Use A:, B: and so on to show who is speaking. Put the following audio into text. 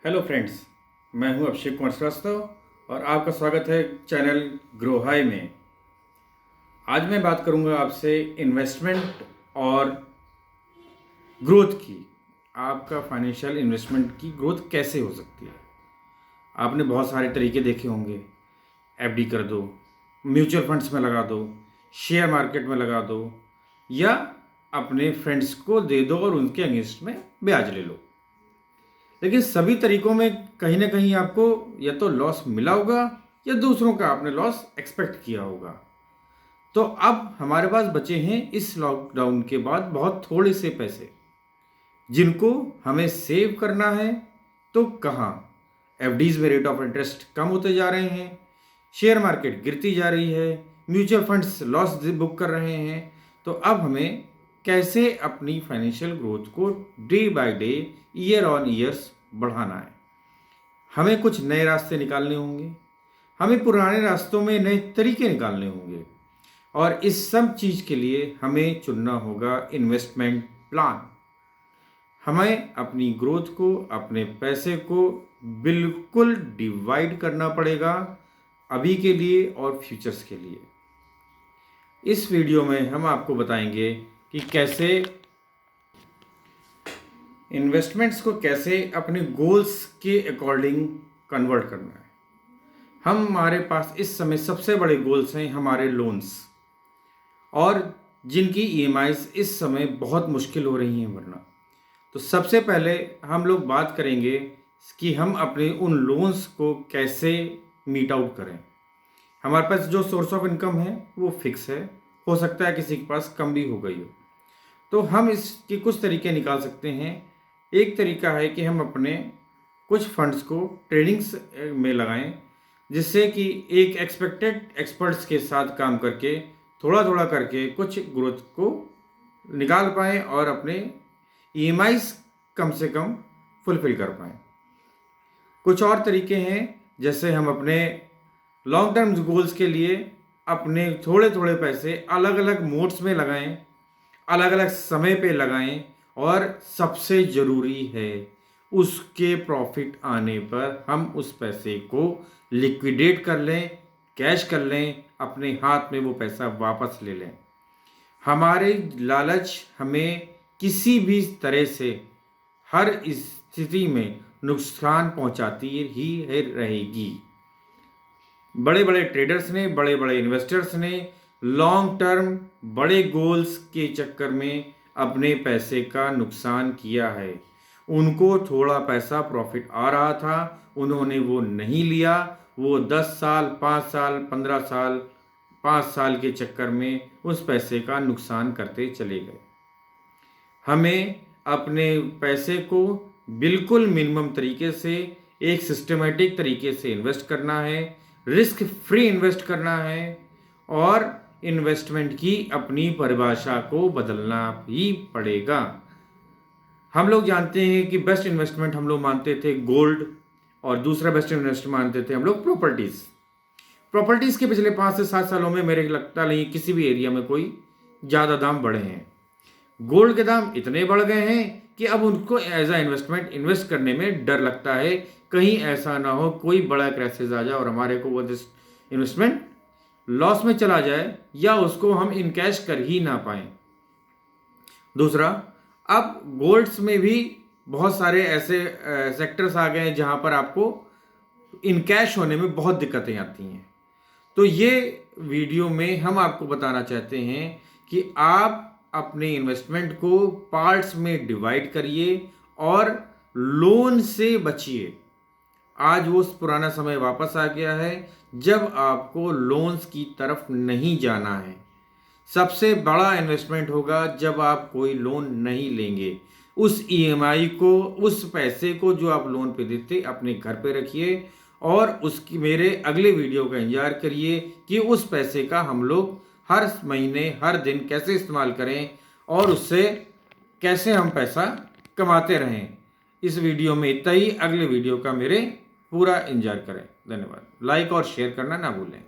A: Hello friends, मैं हूं अभिषेक कुमार श्रीवास्तव और आपका स्वागत है चैनल ग्रो हाई में। आज मैं बात करूंगा आपसे इन्वेस्टमेंट और ग्रोथ की। आपका फाइनेंशियल इन्वेस्टमेंट की ग्रोथ कैसे हो सकती है। आपने बहुत सारे तरीके देखे होंगे। एफडी कर दो, म्यूचुअल फंड्स में लगा दो, शेयर मार्केट में लगा दो या अपने फ्रेंड्स को दे दो और उनके अगेंस्ट में ब्याज ले लो। लेकिन सभी तरीकों में कहीं ना कहीं आपको या तो लॉस मिला होगा या दूसरों का आपने लॉस एक्सपेक्ट किया होगा। तो अब हमारे पास बचे हैं इस लॉकडाउन के बाद बहुत थोड़े से पैसे, जिनको हमें सेव करना है। तो कहाँ? एफडीज में रेट ऑफ इंटरेस्ट कम होते जा रहे हैं, शेयर मार्केट गिरती जा रही है, म्यूचुअल फंड्स लॉस बुक कर रहे हैं। तो अब हमें कैसे अपनी फाइनेंशियल ग्रोथ को day by day, year on years बढ़ाना है। हमें कुछ नए रास्ते निकालने होंगे, हमें पुराने रास्तों में नए तरीके निकालने होंगे और इस सब चीज़ के लिए हमें चुनना होगा इन्वेस्टमेंट प्लान। हमें अपनी ग्रोथ को, अपने पैसे को बिल्कुल डिवाइड करना पड़ेगा, अभी के लिए और फ्यूचर्स के लिए। इस वीडियो में हम आपको बताएंगे कि कैसे इन्वेस्टमेंट्स को कैसे अपने गोल्स के अकॉर्डिंग कन्वर्ट करना है। हमारे पास इस समय सबसे बड़े गोल्स हैं हमारे लोन्स, और जिनकी ईएमआईज इस समय बहुत मुश्किल हो रही हैं भरना। तो सबसे पहले हम लोग बात करेंगे कि हम अपने उन लोन्स को कैसे मीट आउट करें। हमारे पास जो सोर्स ऑफ इनकम है वो फिक्स है, हो सकता है किसी के पास कम भी हो गई हो। तो हम इसके कुछ तरीके निकाल सकते हैं। एक तरीका है कि हम अपने कुछ फंड्स को ट्रेडिंग्स में लगाएं, जिससे कि एक एक्सपेक्टेड एक्सपर्ट्स के साथ काम करके थोड़ा थोड़ा करके कुछ ग्रोथ को निकाल पाएँ और अपने ईएमआईज कम से कम फुलफिल कर पाएँ। कुछ और तरीके हैं, जैसे हम अपने लॉन्ग टर्म गोल्स के लिए अपने थोड़े थोड़े पैसे अलग अलग मोड्स में लगाएं, अलग अलग समय पे लगाएं, और सबसे ज़रूरी है उसके प्रॉफिट आने पर हम उस पैसे को लिक्विडेट कर लें, कैश कर लें, अपने हाथ में वो पैसा वापस ले लें। हमारे लालच हमें किसी भी तरह से हर स्थिति में नुकसान पहुंचाती ही रहेगी। बड़े बड़े ट्रेडर्स ने, बड़े बड़े इन्वेस्टर्स ने लॉन्ग टर्म बड़े गोल्स के चक्कर में अपने पैसे का नुकसान किया है। उनको थोड़ा पैसा प्रॉफिट आ रहा था, उन्होंने वो नहीं लिया। वो 10 साल, 5 साल, 15 साल, 5 साल के चक्कर में उस पैसे का नुकसान करते चले गए। हमें अपने पैसे को बिल्कुल मिनिमम तरीके से, एक सिस्टमेटिक तरीके से इन्वेस्ट करना है, रिस्क फ्री इन्वेस्ट करना है, और इन्वेस्टमेंट की अपनी परिभाषा को बदलना ही पड़ेगा। हम लोग जानते हैं कि बेस्ट इन्वेस्टमेंट हम लोग मानते थे गोल्ड, और दूसरा बेस्ट इन्वेस्टमेंट मानते थे हम लोग प्रॉपर्टीज़ के पिछले 5 से 7 सालों में मेरे लगता नहीं किसी भी एरिया में कोई ज़्यादा दाम बढ़े हैं। गोल्ड के दाम इतने बढ़ गए हैं कि अब उनको एज अ इन्वेस्टमेंट इन्वेस्ट करने में डर लगता है, कहीं ऐसा ना हो कोई बड़ा क्राइसिस आ जाए और हमारे को वो इन्वेस्टमेंट लॉस में चला जाए, या उसको हम इन कैश कर ही ना पाएं। दूसरा, अब गोल्ड्स में भी बहुत सारे ऐसे सेक्टर्स आ गए हैं जहां पर आपको इन कैश होने में बहुत दिक्कतें आती हैं। तो ये वीडियो में हम आपको बताना चाहते हैं कि आप अपने इन्वेस्टमेंट को पार्ट्स में डिवाइड करिए और लोन से बचिए। आज वो पुराना समय वापस आ गया है जब आपको लोन्स की तरफ नहीं जाना है। सबसे बड़ा इन्वेस्टमेंट होगा जब आप कोई लोन नहीं लेंगे। उस ईएमआई को, उस पैसे को जो आप लोन पे देते, अपने घर पे रखिए और उसकी मेरे अगले वीडियो का इंतजार करिए कि उस पैसे का हम लोग हर महीने, हर दिन कैसे इस्तेमाल करें और उससे कैसे हम पैसा कमाते रहें। इस वीडियो में इतना ही। अगले वीडियो का मेरे पूरा इंतजार करें। धन्यवाद। लाइक और शेयर करना ना भूलें।